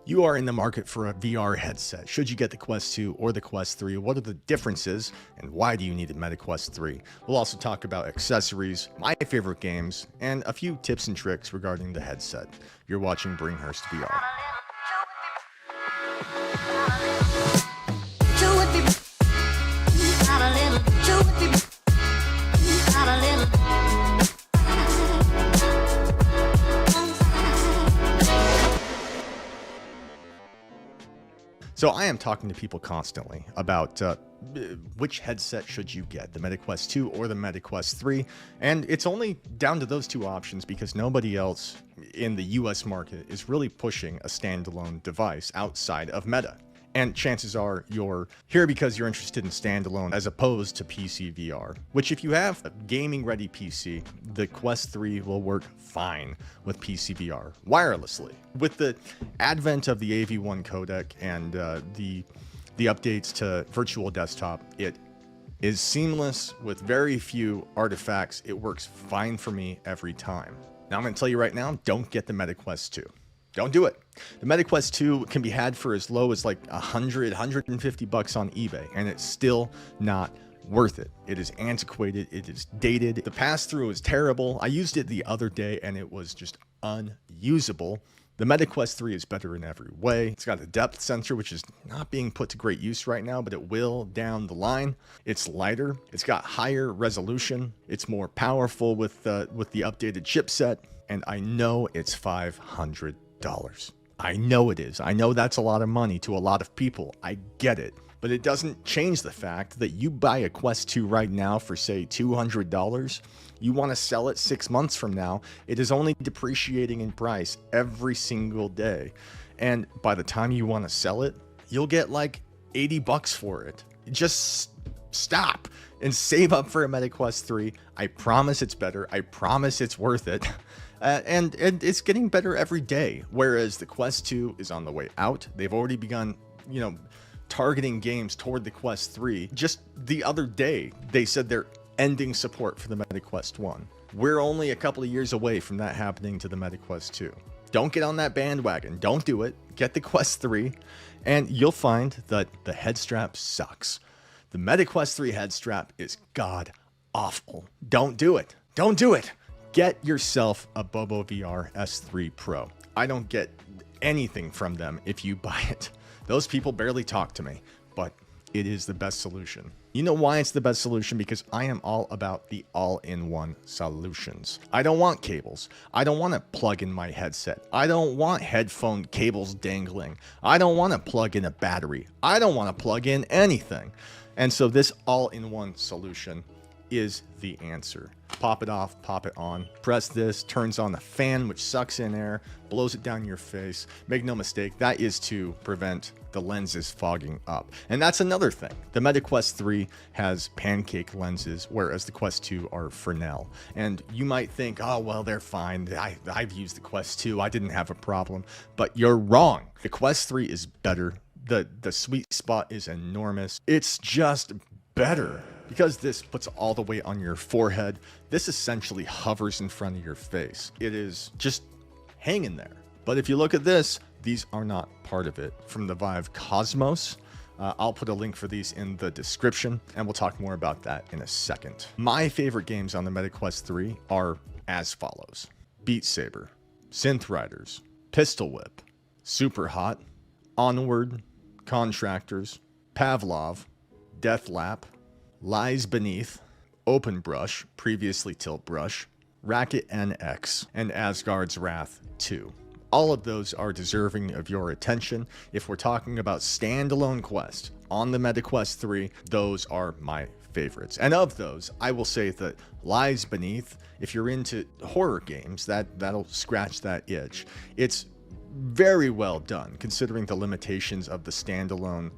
You are in the market for a VR headset. Should you get the Quest 2 or the Quest 3? What are the differences and why do you need a MetaQuest 3? We'll also talk about accessories, my favorite games, and a few tips and tricks regarding the headset. You're watching Bringhurst VR. So I am talking to people constantly about which headset should you get, the MetaQuest 2 or the MetaQuest 3, and it's only down to those two options because nobody else in the US market is really pushing a standalone device outside of Meta. And chances are you're here because you're interested in standalone as opposed to PCVR, which if you have a gaming ready PC, the Quest 3 will work fine with PCVR wirelessly. With the advent of the AV1 codec and the updates to virtual desktop, it is seamless with very few artifacts. It works fine for me every time. Now I'm going to tell you right now, don't get the MetaQuest 2. Don't do it. The MetaQuest 2 can be had for as low as like $150 on eBay, and it's still not worth it. It is antiquated. It is dated. The pass-through is terrible. I used it the other day, and it was just unusable. The MetaQuest 3 is better in every way. It's got a depth sensor, which is not being put to great use right now, but it will down the line. It's lighter. It's got higher resolution. It's more powerful with the updated chipset, and I know it's $500. I know it is. I know that's a lot of money to a lot of people. I get it. But it doesn't change the fact that you buy a Quest 2 right now for say $200. You want to sell it 6 months from now. It is only depreciating in price every single day. And by the time you want to sell it, you'll get like $80 for it. Just stop and save up for a MetaQuest 3. I promise it's better. I promise it's worth it. And it's getting better every day, whereas the Quest 2 is on the way out. They've already begun, targeting games toward the Quest 3. Just the other day, they said they're ending support for the MetaQuest 1. We're only a couple of years away from that happening to the MetaQuest 2. Don't get on that bandwagon. Don't do it. Get the Quest 3, and you'll find that the head strap sucks. The MetaQuest 3 head strap is god awful. Don't do it. Don't do it. Get yourself a BoboVR S3 Pro. I don't get anything from them if you buy it. Those people barely talk to me, but it is the best solution. You know why it's the best solution? Because I am all about the all-in-one solutions. I don't want cables. I don't want to plug in my headset. I don't want headphone cables dangling. I don't want to plug in a battery. I don't want to plug in anything. And so this all-in-one solution is the answer. Pop it off, pop it on, press this, turns on the fan, which sucks in air, blows it down your face. Make no mistake, that is to prevent the lenses fogging up. And that's another thing. The MetaQuest 3 has pancake lenses, whereas the Quest 2 are Fresnel. And you might think, oh, well, they're fine. I've used the Quest 2. I didn't have a problem. But you're wrong. The Quest 3 is better. The sweet spot is enormous. It's just better. Because this puts all the weight on your forehead, this essentially hovers in front of your face. It is just hanging there. But if you look at this, these are not part of it. From the Vive Cosmos, I'll put a link for these in the description, and we'll talk more about that in a second. My favorite games on the MetaQuest 3 are as follows: Beat Saber, Synth Riders, Pistol Whip, Super Hot, Onward, Contractors, Pavlov, Death Lap, Lies Beneath, Open Brush, previously Tilt Brush, Racket NX, and Asgard's Wrath 2. All of those are deserving of your attention. If we're talking about standalone Quest on the MetaQuest 3, those are my favorites. And of those, I will say that Lies Beneath, if you're into horror games, that'll scratch that itch. It's very well done, considering the limitations of the standalone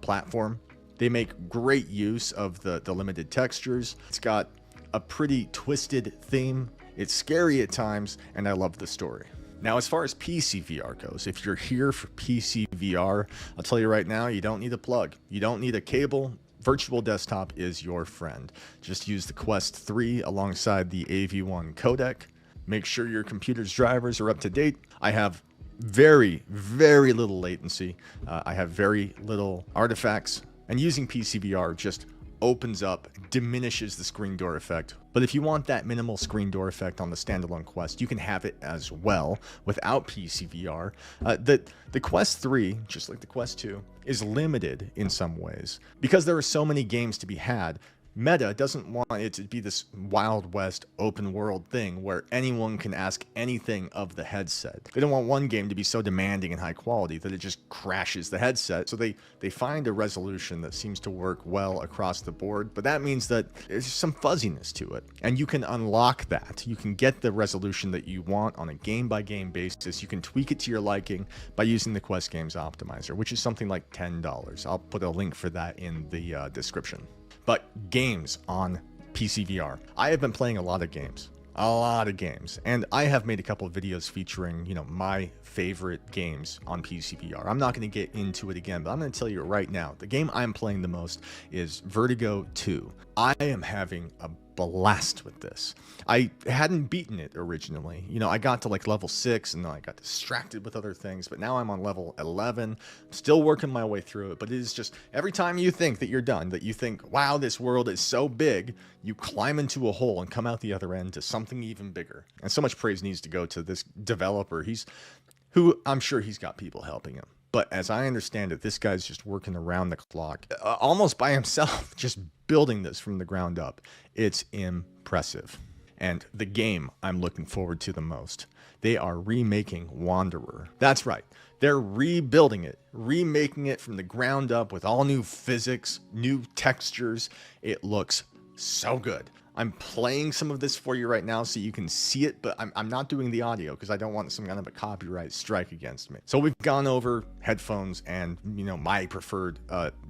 platform. They make great use of the limited textures. It's got a pretty twisted theme. It's scary at times, and I love the story. Now, as far as PCVR goes, if you're here for PCVR, I'll tell you right now, you don't need a plug. You don't need a cable. Virtual desktop is your friend. Just use the Quest 3 alongside the AV1 codec. Make sure your computer's drivers are up to date. I have very, very little latency. I have very little artifacts, and using PCVR just opens up, diminishes the screen door effect. But if you want that minimal screen door effect on the standalone Quest, you can have it as well without PCVR. The Quest 3, just like the Quest 2, is limited in some ways. Because there are so many games to be had, Meta doesn't want it to be this Wild West open world thing where anyone can ask anything of the headset. They don't want one game to be so demanding and high quality that it just crashes the headset. So they find a resolution that seems to work well across the board, but that means that there's some fuzziness to it. And you can unlock that. You can get the resolution that you want on a game-by-game basis. You can tweak it to your liking by using the Quest Games Optimizer, which is something like $10. I'll put a link for that in the description. But games on PCVR. I have been playing a lot of games, and I have made a couple of videos featuring, my favorite games on PCVR. I'm not going to get into it again, but I'm going to tell you right now, the game I'm playing the most is Vertigo 2. I am having a blast with this. I hadn't beaten it originally. I got to like level 6 and then I got distracted with other things, but now I'm on level 11. I'm still working my way through it, but it is just every time you think that you're done, that you think, wow, this world is so big, you climb into a hole and come out the other end to something even bigger. And so much praise needs to go to this developer. Who I'm sure he's got people helping him. But as I understand it, this guy's just working around the clock, almost by himself, just building this from the ground up. It's impressive. And the game I'm looking forward to the most, they are remaking Wanderer. That's right. They're rebuilding it, remaking it from the ground up with all new physics, new textures. It looks so good. I'm playing some of this for you right now so you can see it, but I'm not doing the audio because I don't want some kind of a copyright strike against me. So we've gone over headphones and, my preferred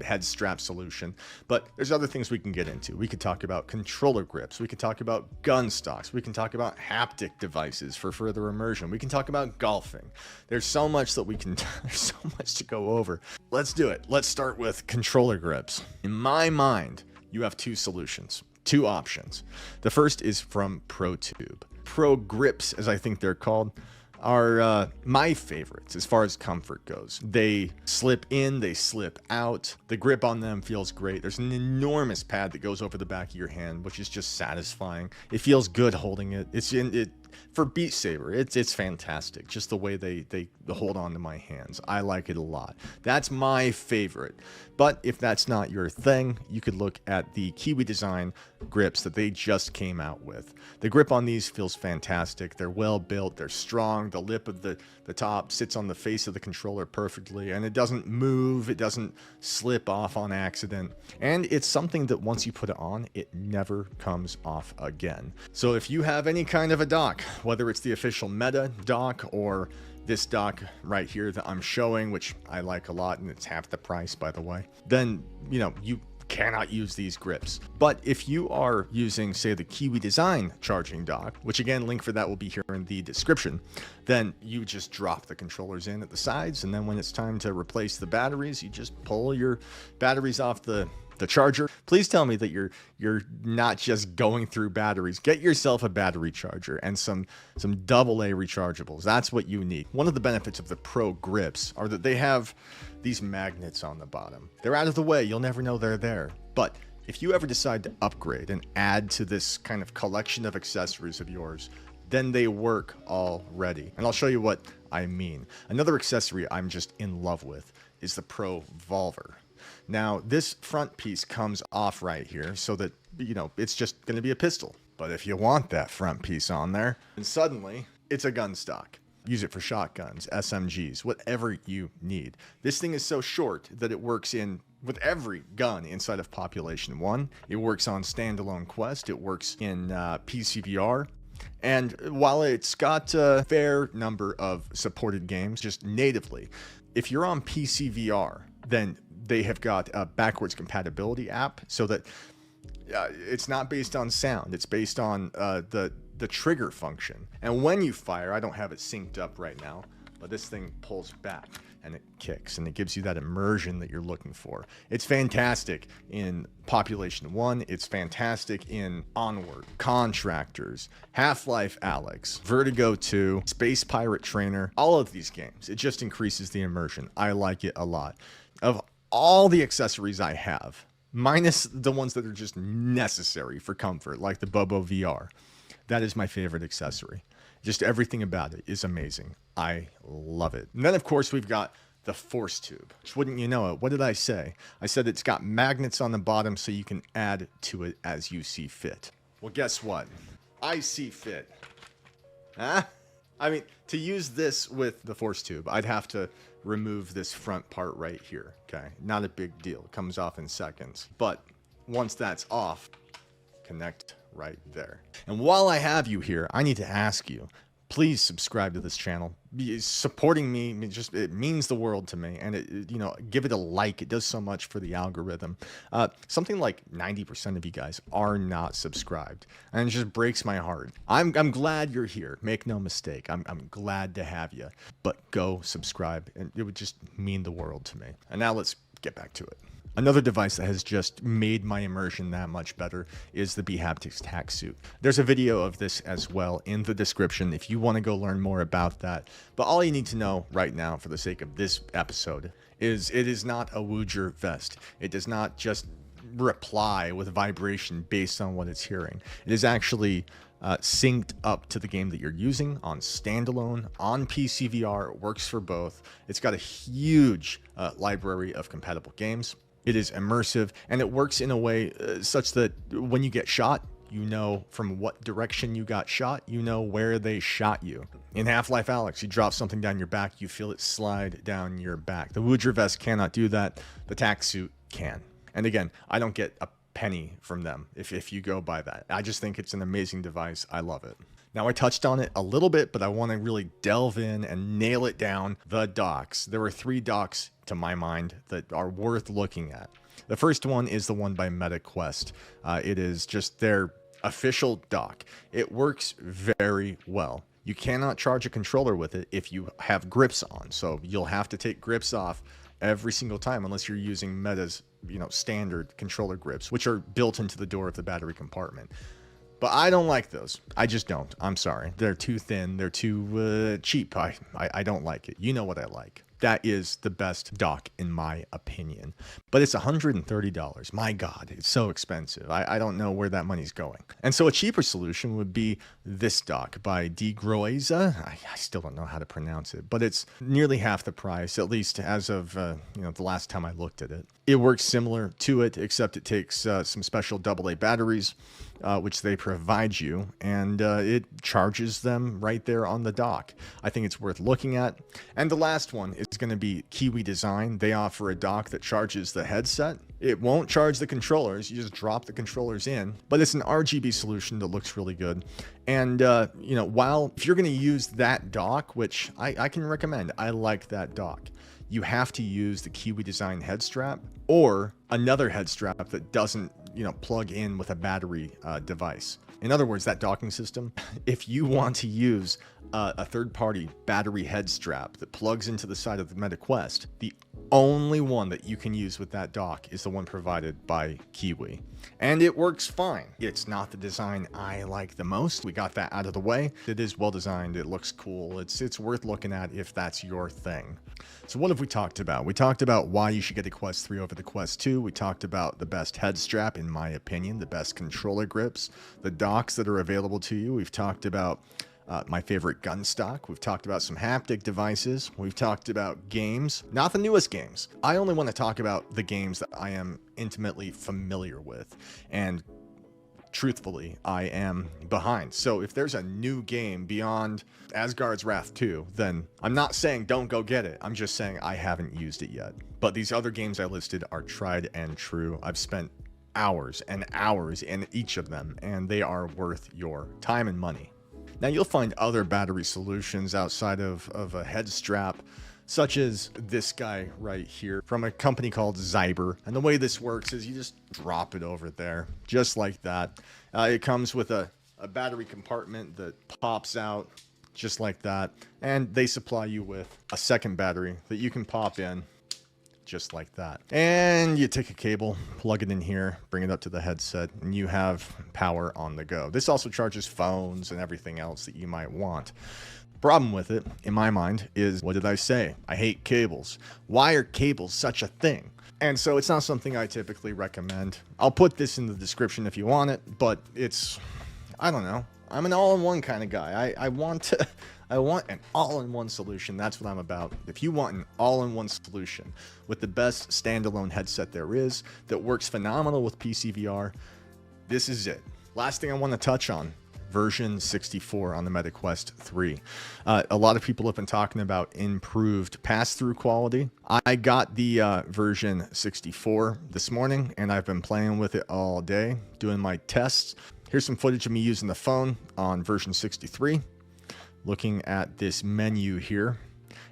head strap solution, but there's other things we can get into. We could talk about controller grips. We could talk about gun stocks. We can talk about haptic devices for further immersion. We can talk about golfing. There's so much that there's so much to go over. Let's do it. Let's start with controller grips. In my mind, you have two solutions. Two options. The first is from ProTube. Pro grips, as I think they're called, are my favorites as far as comfort goes. They slip in, they slip out. The grip on them feels great. There's an enormous pad that goes over the back of your hand, which is just satisfying. It feels good holding it. For Beat Saber, it's fantastic. Just the way they hold on to my hands. I like it a lot. That's my favorite. But if that's not your thing, you could look at the Kiwi design grips that they just came out with. The grip on these feels fantastic. They're well built. They're strong. The lip of the top sits on the face of the controller perfectly, and it doesn't move. It doesn't slip off on accident. And it's something that once you put it on, it never comes off again. So if you have any kind of a dock, whether it's the official Meta dock or this dock right here that I'm showing, which I like a lot, and it's half the price, by the way, then, you cannot use these grips. But if you are using, say, the Kiwi design charging dock, which again, link for that will be here in the description, then you just drop the controllers in at the sides, and then when it's time to replace the batteries, you just pull your batteries off the charger. Please tell me that you're not just going through batteries. Get yourself a battery charger and some AA rechargeables. That's what you need. One of the benefits of the Pro grips are that they have these magnets on the bottom. They're out of the way. You'll never know they're there. But if you ever decide to upgrade and add to this kind of collection of accessories of yours, then they work already. And I'll show you what I mean. Another accessory I'm just in love with is the ProVolver. Now, this front piece comes off right here so that, it's just going to be a pistol. But if you want that front piece on there, then suddenly it's a gun stock. Use it for shotguns, SMGs, whatever you need. This thing is so short that it works with every gun inside of Population 1. It works on Standalone Quest. It works in PCVR. And while it's got a fair number of supported games just natively, if you're on PCVR, then they have got a backwards compatibility app so that it's not based on sound. It's based on the trigger function. And when you fire, I don't have it synced up right now, but this thing pulls back. and it kicks, and it gives you that immersion that you're looking for. It's fantastic in Population 1. It's fantastic in Onward, Contractors, Half-Life Alyx, Vertigo 2, Space Pirate Trainer, all of these games. It just increases the immersion. I like it a lot. Of all the accessories I have, minus the ones that are just necessary for comfort, like the BoboVR, that is my favorite accessory. Just everything about it is amazing. I love it. And then, of course, we've got the ForceTube, which, wouldn't you know it, what did I say? I said it's got magnets on the bottom so you can add to it as you see fit. Well, guess what? I see fit. Huh? I mean, to use this with the ForceTube, I'd have to remove this front part right here, okay? Not a big deal. It comes off in seconds. But once that's off, connect right there. And while I have you here, I need to ask you, please subscribe to this channel. Supporting me, it means the world to me. And give it a like. It does so much for the algorithm. Something like 90% of you guys are not subscribed, and it just breaks my heart. I'm glad you're here. Make no mistake. I'm glad to have you. But go subscribe, and it would just mean the world to me. And now let's get back to it. Another device that has just made my immersion that much better is the bHaptics Tactsuit. There's a video of this as well in the description if you want to go learn more about that. But all you need to know right now, for the sake of this episode, is it is not a Wooger vest. It does not just reply with vibration based on what it's hearing. It is actually synced up to the game that you're using on Standalone, on PCVR. It works for both. It's got a huge library of compatible games. It is immersive, and it works in a way such that when you get shot, you know from what direction you got shot, you know where they shot you. In Half-Life Alyx, you drop something down your back, you feel it slide down your back. The Wooger vest cannot do that. The Tactsuit can. And again, I don't get a penny from them if you go by that. I just think it's an amazing device. I love it. Now, I touched on it a little bit, but I want to really delve in and nail it down. The docks. There are 3 docks, to my mind, that are worth looking at. The first one is the one by MetaQuest. It is just their official dock. It works very well. You cannot charge a controller with it if you have grips on, so you'll have to take grips off every single time unless you're using Meta's standard controller grips, which are built into the door of the battery compartment. But I don't like those. I just don't. I'm sorry. They're too thin. They're too cheap. I don't like it. You know what I like. That is the best dock in my opinion. But it's $130. My God, it's so expensive. I don't know where that money's going. And so a cheaper solution would be this dock by Gruoiza. I still don't know how to pronounce it, but it's nearly half the price, at least as of the last time I looked at it. It works similar to it, except it takes some special AA batteries, which they provide you, and it charges them right there on the dock. I think it's worth looking at. And the last one is going to be Kiwi Design. They offer a dock that charges the headset. It won't charge the controllers. You just drop the controllers in, but it's an RGB solution that looks really good. And, while if you're going to use that dock, which I can recommend, I like that dock, you have to use the Kiwi Design head strap or another head strap that doesn't, plug in with a battery device. In other words, that docking system, if you want to use a third-party battery head strap that plugs into the side of the MetaQuest, the only one that you can use with that dock is the one provided by Kiwi. And it works fine. It's not the design I like the most. We got that out of the way. It is well designed. It looks cool. It's worth looking at if that's your thing. So what have we talked about? We talked about why you should get the Quest 3 over the Quest 2. We talked about the best head strap, in my opinion, the best controller grips, the docks that are available to you. We've talked about my favorite gun stock. We've talked about some haptic devices. We've talked about games, not the newest games. I only want to talk about the games that I am intimately familiar with. And truthfully, I am behind. So if there's a new game beyond Asgard's Wrath 2, then I'm not saying don't go get it. I'm just saying I haven't used it yet. But these other games I listed are tried and true. I've spent hours and hours in each of them, and they are worth your time and money. Now, you'll find other battery solutions outside of a head strap, such as this guy right here from a company called Zyber. And the way this works is you just drop it over there, just like that. It comes with a battery compartment that pops out just like that. And they supply you with a second battery that you can pop in just like that. And you take a cable, plug it in here, bring it up to the headset, and you have power on the go. This also charges phones and everything else that you might want. Problem with it, in my mind, is what did I say? I hate cables. Why are cables such a thing? And so it's not something I typically recommend. I'll put this in the description if you want it, but it's, I don't know. I'm an all-in-one kind of guy. I want an all-in-one solution. That's what I'm about. If you want an all-in-one solution with the best standalone headset there is that works phenomenal with PCVR, this is it. Last thing I want to touch on, version 64 on the MetaQuest 3. A lot of people have been talking about improved pass-through quality. I got the version 64 this morning, and I've been playing with it all day, doing my tests. Here's some footage of me using the phone on version 63, looking at this menu here.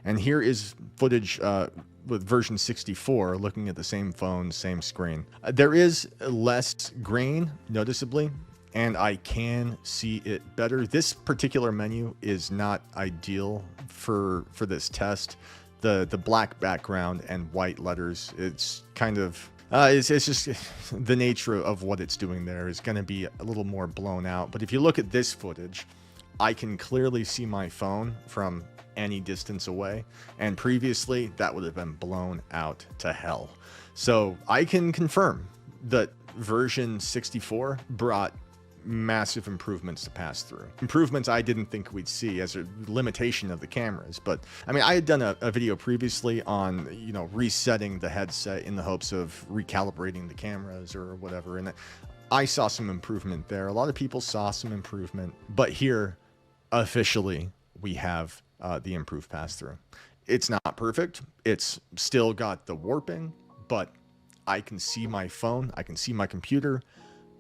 And here is footage with version 64, looking at the same phone, same screen. There is less grain, noticeably, and I can see it better. This particular menu is not ideal for this test. The black background and white letters, it's kind of... it's just the nature of what it's doing there is going to be a little more blown out. But if you look at this footage, I can clearly see my phone from any distance away. And previously, that would have been blown out to hell. So I can confirm that version 64 brought massive improvements to pass through. Improvements I didn't think we'd see as a limitation of the cameras. But I mean, I had done a video previously on, you know, resetting the headset in the hopes of recalibrating the cameras or whatever. And I saw some improvement there. A lot of people saw some improvement, but here officially we have the improved pass through. It's not perfect. It's still got the warping, but I can see my phone. I can see my computer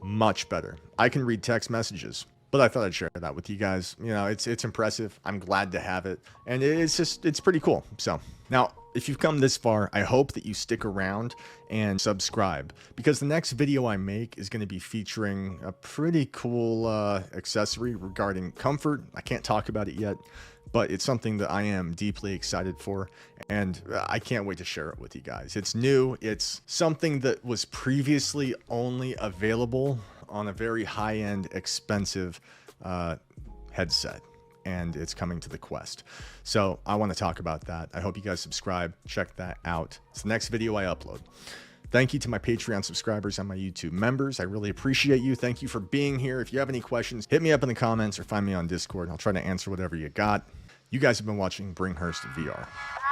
much better. I can read text messages, but I thought I'd share that with you guys. You know, it's impressive. I'm glad to have it, and it's pretty cool. So now, if you've come this far, I hope that you stick around and subscribe, because the next video I make is going to be featuring a pretty cool accessory regarding comfort. I can't talk about it yet, but it's something that I am deeply excited for, and I can't wait to share it with you guys. It's new. It's something that was previously only available on a very high-end, expensive headset, and it's coming to the Quest. So I want to talk about that. I hope you guys subscribe. Check that out. It's the next video I upload. Thank you to my Patreon subscribers and my YouTube members. I really appreciate you. Thank you for being here. If you have any questions, hit me up in the comments or find me on Discord. I'll try to answer whatever you got. You guys have been watching BoboVR VR.